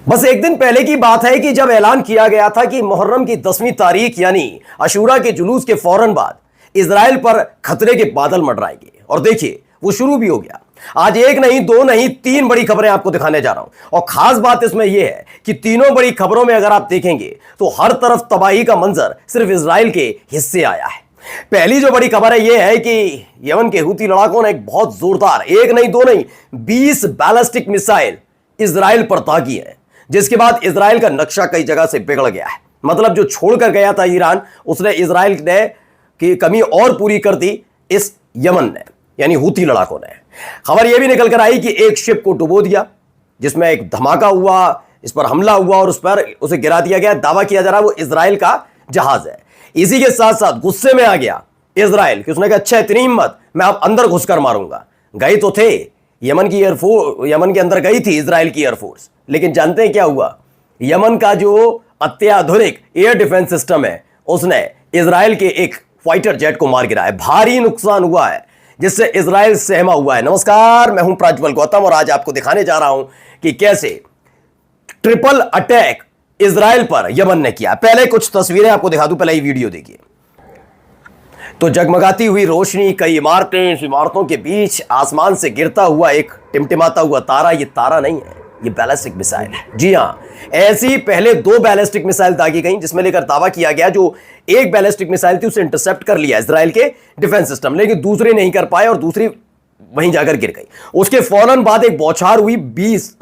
बस एक दिन पहले की बात है कि जब ऐलान किया गया था कि मुहर्रम की 10वीं तारीख यानी अशूरा के जुलूस के फौरन बाद इजराइल पर खतरे के बादल मंडराएंगे। और देखिए वो शुरू भी हो गया। आज एक नहीं, दो नहीं, तीन बड़ी खबरें आपको दिखाने जा रहा हूं। और खास बात इसमें यह है कि तीनों बड़ी खबरों में अगर आप देखेंगे तो हर तरफ तबाही का मंजर सिर्फ इजराइल के हिस्से आया है। पहली जो बड़ी खबर है यह है कि यमन के हूती लड़ाकों ने एक बहुत जोरदार, एक नहीं दो नहीं, 20 बैलिस्टिक मिसाइल इजराइल पर दागी है, जिसके बाद इजराइल का नक्शा कई जगह से बिगड़ गया है। मतलब जो छोड़कर गया था ईरान, उसने इजराइल ने की कमी और पूरी कर दी इस यमन ने, यानी हूती लड़ाकों ने। खबर यह भी निकल कर आई कि एक शिप को डुबो दिया, जिसमें एक धमाका हुआ, इस पर हमला हुआ और उस पर उसे गिरा दिया गया। दावा किया जा रहा है वो इजराइल का जहाज है। इसी के साथ साथ गुस्से में आ गया इजराइल कि उसने कहा अच्छा इतनी हिम्मत, मैं अब अंदर घुसकर मारूंगा। गई तो थे यमन की एयरफोर्स, यमन के अंदर गई थी इजराइल की एयरफोर्स, लेकिन जानते हैं क्या हुआ? यमन का जो अत्याधुनिक एयर डिफेंस सिस्टम है उसने इजराइल के एक फाइटर जेट को मार गिराया। भारी नुकसान हुआ है, जिससे इजराइल सहमा हुआ है। नमस्कार, मैं हूं प्रज्वल गौतम और आज आपको दिखाने जा रहा हूं कि कैसे ट्रिपल अटैक इजराइल पर यमन ने किया। पहले कुछ तस्वीरें आपको दिखा दूं, पहले ये वीडियो देखिए। तो जगमगाती हुई रोशनी, कई इमारतें, इस इमारतों के बीच आसमान से गिरता हुआ एक टिमटिमाता हुआ तारा। ये तारा नहीं है, ये बैलिस्टिक मिसाइल है। जी हां, ऐसी पहले 2 बैलिस्टिक मिसाइल दागी गई, जिसमें लेकर दावा किया गया जो एक बैलिस्टिक मिसाइल थी उसे इंटरसेप्ट कर लिया इजराइल के डिफेंस सिस्टम, लेकिन दूसरी नहीं कर पाए और दूसरी वहीं जाकर गिर गई। उसके फौरन बाद एक बौछार हुई, 20,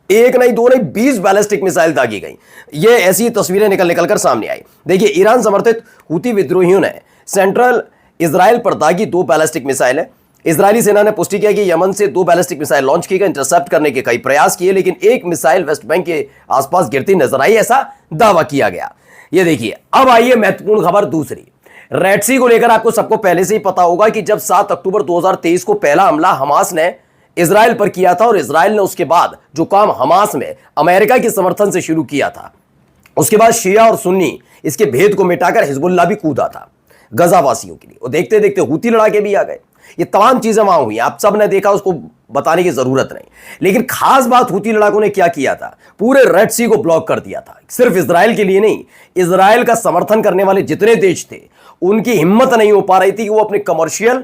एक नहीं दो नहीं, 20 बैलिस्टिक मिसाइल दागी गई। ये ऐसी तस्वीरें निकल कर सामने आई। देखिए, ईरान समर्थित हूती विद्रोहियों ने सेंट्रल इजराइल पर दागी 2 बैलिस्टिक मिसाइल है। इजरायली सेना ने पुष्टि किया कि यमन से 2 बैलिस्टिक मिसाइल लॉन्च किए गए, इंटरसेप्ट करने के कई प्रयास किए, लेकिन एक मिसाइल वेस्ट बैंक के आसपास गिरती नजर आई, ऐसा दावा किया गया। ये देखिए, अब आइए महत्वपूर्ण खबर दूसरी। रेड सी को लेकर आपको सबको पहले से ही पता होगा कि जब 7 अक्टूबर 2023 को पहला हमला हमास ने इजराइल पर किया था और इजराइल ने उसके बाद जो काम हमास में अमेरिका के समर्थन से शुरू किया था, उसके बाद शिया और सुन्नी इसके भेद को मिटाकर हिजबुल्लाह भी कूदा था गजावासियों के लिए। और देखते देखते हूती लड़ाके भी आ गए। ये तमाम चीजें वहां हुई, आप सब ने देखा, उसको बताने की जरूरत नहीं। लेकिन खास बात हूती लड़ाकों ने क्या किया था, पूरे रेड सी को ब्लॉक कर दिया था। सिर्फ इजराइल के लिए नहीं, इजराइल का समर्थन करने वाले जितने देश थे उनकी हिम्मत नहीं हो पा रही थी कि वो अपने कमर्शियल,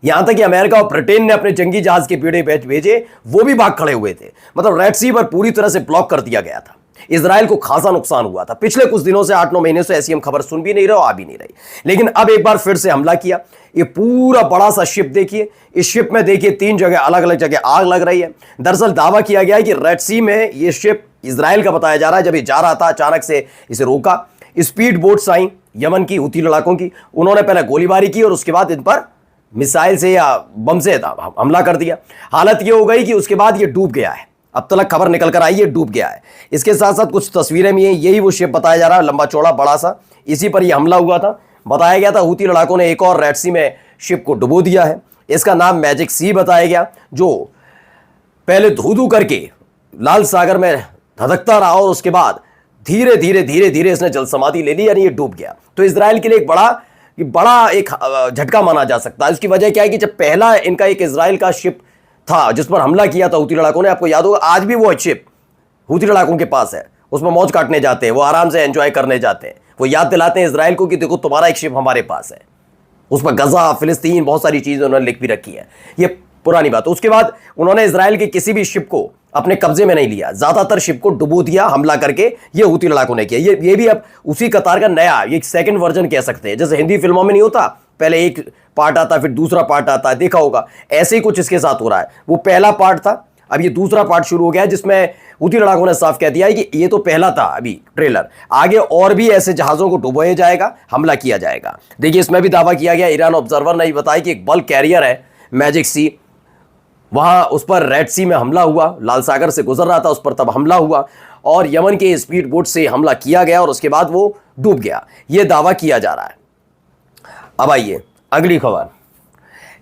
यहां तक कि अमेरिका और ब्रिटेन ने अपने जंगी जहाज के बेड़े भेजे, वो भी भाग खड़े हुए थे। मतलब रेड सी पर पूरी तरह से ब्लॉक कर दिया गया था। इजराइल को खासा नुकसान हुआ था। पिछले कुछ दिनों से, 8-9 महीने से ऐसी हम खबर सुन भी नहीं रहे और आ भी नहीं रही। लेकिन अब एक बार फिर से हमला किया। ये पूरा बड़ा सा शिप देखिए, इस शिप में देखिए 3 जगह, अलग अलग जगह आग लग रही है। दरअसल दावा किया गया है कि रेड सी में ये शिप इजराइल का बताया जा रहा है। जब ये जा रहा था अचानक से इसे रोका। स्पीड बोट्स आई यमन की हूती लड़ाकों की, उन्होंने पहले गोलीबारी की और उसके बाद इन पर मिसाइल से या बम से हमला कर दिया। हालत यह हो गई कि उसके बाद ये डूब गया है। अब तक खबर निकल कर आई है डूब गया है। इसके साथ साथ कुछ तस्वीरें भी हैं। यही वो शिप बताया जा रहा है, लंबा चौड़ा बड़ा सा, इसी पर यह हमला हुआ था। बताया गया था हूती लड़ाकों ने एक और रेड सी में शिप को डुबो दिया है। इसका नाम मैजिक सी बताया गया, जो पहले धू धू करके लाल सागर में धधकता रहा और उसके बाद धीरे धीरे इसने जल समाधि ले ली, यानी ये डूब गया। तो इजराइल के लिए एक बड़ा एक झटका माना जा सकता है। उसकी वजह क्या है कि जब पहला इनका एक इजराइल का शिप था जिस पर हमला किया था हूती लड़ाकों ने, आपको याद होगा, आज भी वो शिप हूती लड़ाकों के पास है। उसमें मौज काटने जाते हैं, वो आराम से एंजॉय करने जाते हैं। वो याद दिलाते हैं इजराइल को कि देखो तुम्हारा एक शिप हमारे पास है। उस पर गजा, फिलिस्तीन, बहुत सारी चीजें उन्होंने लिख भी रखी है। ये पुरानी बात। उसके बाद उन्होंने इजराइल के किसी भी शिप को अपने कब्जे में नहीं लिया, ज्यादातर शिप को डुबो दिया हमला करके। ये हूती लड़ाकों ने किया। ये भी अब उसी कतार का नया, ये सेकंड वर्जन कह सकते हैं। जैसे हिंदी फिल्मों में नहीं होता, पहले एक पार्ट आता फिर दूसरा पार्ट आता है, देखा होगा, ऐसे ही कुछ इसके साथ हो रहा है। वो पहला पार्ट था, अब ये दूसरा पार्ट शुरू हो गया है, जिसमें हूती लड़ाकों ने साफ कह दिया है कि ये तो पहला था अभी ट्रेलर, आगे और भी ऐसे जहाजों को डुबोया जाएगा, हमला किया जाएगा। देखिए, इसमें भी दावा किया गया, ईरान ऑब्जर्वर ने बताया कि एक बल्क कैरियर है मैजिक सी, वहां उस पर रेड सी में हमला हुआ, लाल सागर से गुजर रहा था, उस पर तब हमला हुआ और यमन के स्पीड बोट से हमला किया गया और उसके बाद वो डूब गया। यह दावा किया जा रहा है। अब आइए अगली खबर।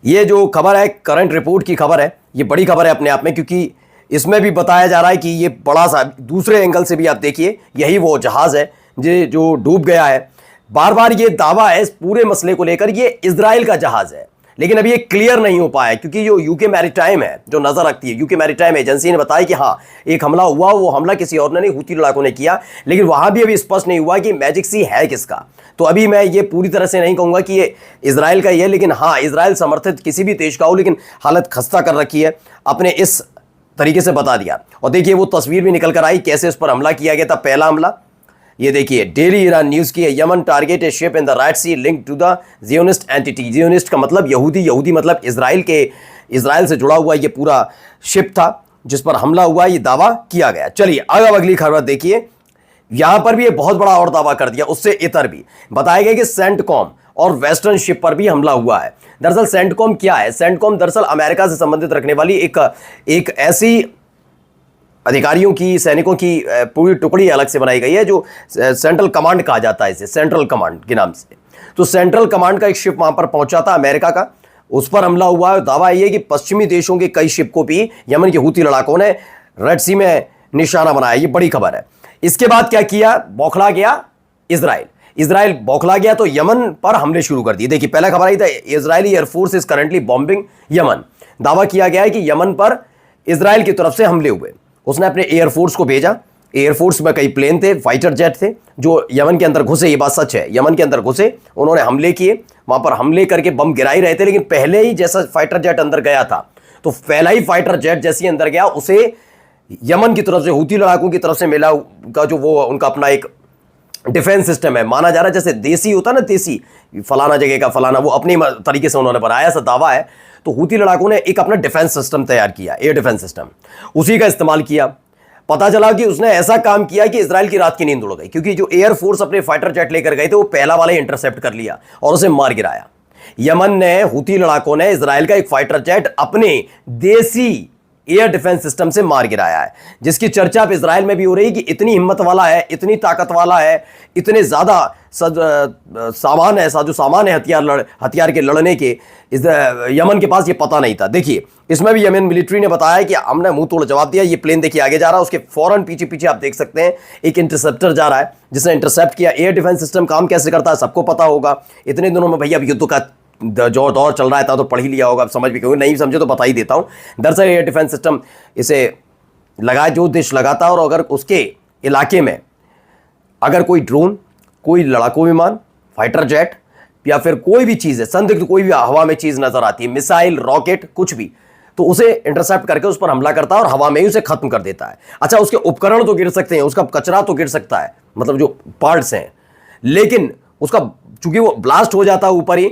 ये जो खबर है करंट रिपोर्ट की खबर है, ये बड़ी खबर है अपने आप में, क्योंकि इसमें भी बताया जा रहा है कि ये बड़ा सा, दूसरे एंगल से भी आप देखिए, यही वो जहाज है जो डूब गया है। बार बार ये दावा है इस पूरे मसले को लेकर, ये इजराइल का जहाज है। लेकिन अभी ये क्लियर नहीं हो पाया, क्योंकि जो यूके मैरीटाइम है, जो नजर रखती है, यूके मैरीटाइम एजेंसी ने बताया कि हाँ एक हमला हुआ, वो हमला किसी और ने नहीं, हूती लड़ाकों ने किया, लेकिन वहां भी अभी स्पष्ट नहीं हुआ कि मैजिक सी है किसका। तो अभी मैं ये पूरी तरह से नहीं कहूंगा कि ये इजराइल का ही है, लेकिन हाँ इजराइल समर्थित किसी भी देश का हो, लेकिन हालत खस्ता कर रखी है, अपने इस तरीके से बता दिया। और देखिए वो तस्वीर भी निकल कर आई कैसे उस पर हमला किया गया था, पहला हमला ये देखिए, डेली ईरान न्यूज की है, Yemen target a ship in the Red Sea link to the Zionist entity. Zionist का मतलब यहूदी, यहूदी मतलब इजराइल से जुड़ा हुआ ये पूरा शिप था जिस पर हमला हुआ, ये दावा किया गया। चलिए अब अगली खबर देखिए, यहां पर भी एक बहुत बड़ा और दावा कर दिया, उससे इतर भी बताया गया कि सेंटकॉम और वेस्टर्न शिप पर भी हमला हुआ है। दरअसल सेंटकॉम क्या है? सेंटकॉम दरअसल अमेरिका से संबंधित रखने वाली एक ऐसी अधिकारियों की, सैनिकों की पूरी टुकड़ी अलग से बनाई गई है, जो सेंट्रल कमांड कहा जाता है इसे, सेंट्रल कमांड के नाम से। तो सेंट्रल कमांड का एक शिप वहां पर पहुंचा था अमेरिका का, उस पर हमला हुआ है। दावा यह है कि पश्चिमी देशों के कई शिप को भी यमन के हूती लड़ाकों ने रेड सी में निशाना बनाया। ये बड़ी खबर है। इसके बाद क्या किया? बौखला गया इजराइल बौखला गया तो यमन पर हमले शुरू कर दिए। देखिए पहला खबर आई था, Israeli air force is currently bombing Yemen. दावा किया गया है कि यमन पर इजराइल की तरफ से हमले हुए। उसने अपने एयरफोर्स को भेजा, एयरफोर्स में कई प्लेन थे, फाइटर जेट थे, जो यमन के अंदर घुसे। ये बात सच है, यमन के अंदर घुसे, उन्होंने हमले किए, वहां पर हमले करके बम गिरा ही रहे थे, लेकिन पहले ही जैसा फाइटर जेट अंदर गया था, तो पहला ही फाइटर जेट जैसे अंदर गया, उसे यमन की तरफ से, हूती लड़ाकों की तरफ से मिला का जो वो उनका अपना एक डिफेंस सिस्टम है, माना जा रहा है जैसे देसी होता ना, देसी फलाना जगह का फलाना, वो अपनी तरीके से उन्होंने बनाया, ऐसा दावा है। तो हूती लड़ाकों ने एक अपना डिफेंस सिस्टम तैयार किया, एयर डिफेंस सिस्टम, उसी का इस्तेमाल किया। पता चला कि उसने ऐसा काम किया कि इजराइल की रात की नींद उड़ गई, क्योंकि जो एयरफोर्स अपने फाइटर जेट लेकर गए थे वो पहला वाला इंटरसेप्ट कर लिया और उसे मार गिराया। यमन ने, हूती लड़ाकों ने इजराइल का एक फाइटर जेट अपने देसी एयर डिफेंस सिस्टम से मार गिराया है, जिसकी चर्चा अब इजराइल में भी हो रही कि इतनी हिम्मत वाला है, इतनी ताकत वाला है, इतने ज्यादा सामान है, साजो सामान है हथियार के लड़ने के, इस यमन के पास ये पता नहीं था। देखिए इसमें भी यमन मिलिट्री ने बताया कि हमने मुंह तोड़ जवाब दिया। ये प्लेन देखिए आगे जा रहा है, उसके फौरन पीछे पीछे आप देख सकते हैं एक इंटरसेप्टर जा रहा है, जिसने इंटरसेप्ट किया। एयर डिफेंस सिस्टम काम कैसे करता है सबको पता होगा। इतने दिनों में भैया अब युद्ध का जो दौर चल रहा है था तो पढ़ ही लिया होगा, समझ भी, क्योंकि नहीं समझे तो बता ही देता हूं। दरअसल एयर डिफेंस सिस्टम इसे लगाए, जो देश लगाता है, और अगर उसके इलाके में अगर कोई ड्रोन, कोई लड़ाकू विमान, फाइटर जेट या फिर कोई भी चीज़ है संदिग्ध, कोई भी हवा में चीज़ नजर आती है, मिसाइल, रॉकेट, कुछ भी, तो उसे इंटरसेप्ट करके उस पर हमला करता है और हवा में ही उसे खत्म कर देता है। अच्छा, उसके उपकरण तो गिर सकते हैं, उसका कचरा तो गिर सकता है, मतलब जो पार्ट्स हैं, लेकिन उसका चूंकि वो ब्लास्ट हो जाता है ऊपर ही,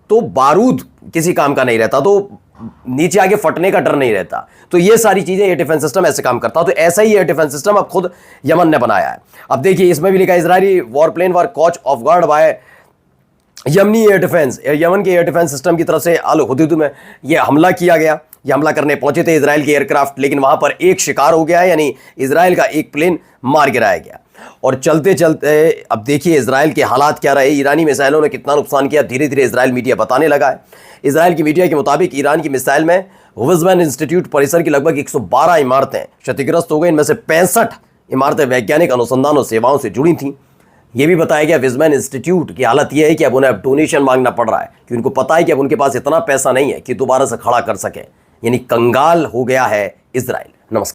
तो बारूद किसी काम का नहीं रहता, तो नीचे आगे फटने का डर नहीं रहता। तो ये सारी चीजें एयर डिफेंस सिस्टम ऐसे काम करता है। तो ऐसा ही एयर डिफेंस सिस्टम अब खुद यमन ने बनाया है। अब देखिए इसमें भी लिखा है, Israeli warplane were caught off guard by Yemeni air defence. Yemen के एयर डिफेंस सिस्टम की तरफ से अल हुदूद में यह हमला किया गया। ये हमला करने पहुंचे थे इजराइल के एयरक्राफ्ट, लेकिन वहां पर एक शिकार हो गया है, यानी इजराइल का एक प्लेन मार गिराया गया। और चलते चलते अब देखिए इजराइल के हालात क्या रहे, ईरानी मिसाइलों ने कितना नुकसान किया, धीरे धीरे इजराइल मीडिया बताने लगा है। इजराइल की मीडिया के मुताबिक ईरान की मिसाइल में विज़मैन इंस्टीट्यूट परिसर की लगभग 112 इमारतें क्षतिग्रस्त हो गई। इनमें से 65 इमारतें वैज्ञानिक अनुसंधान और सेवाओं से जुड़ी थीं। यह भी बताया गया विज़मैन इंस्टीट्यूट की हालत यह है कि अब उन्हें डोनेशन मांगना पड़ रहा है, कि उनको पता है कि अब उनके पास इतना पैसा नहीं है कि दोबारा से खड़ा कर सकें। यानी कंगाल हो गया है इजराइल। नमस्कार।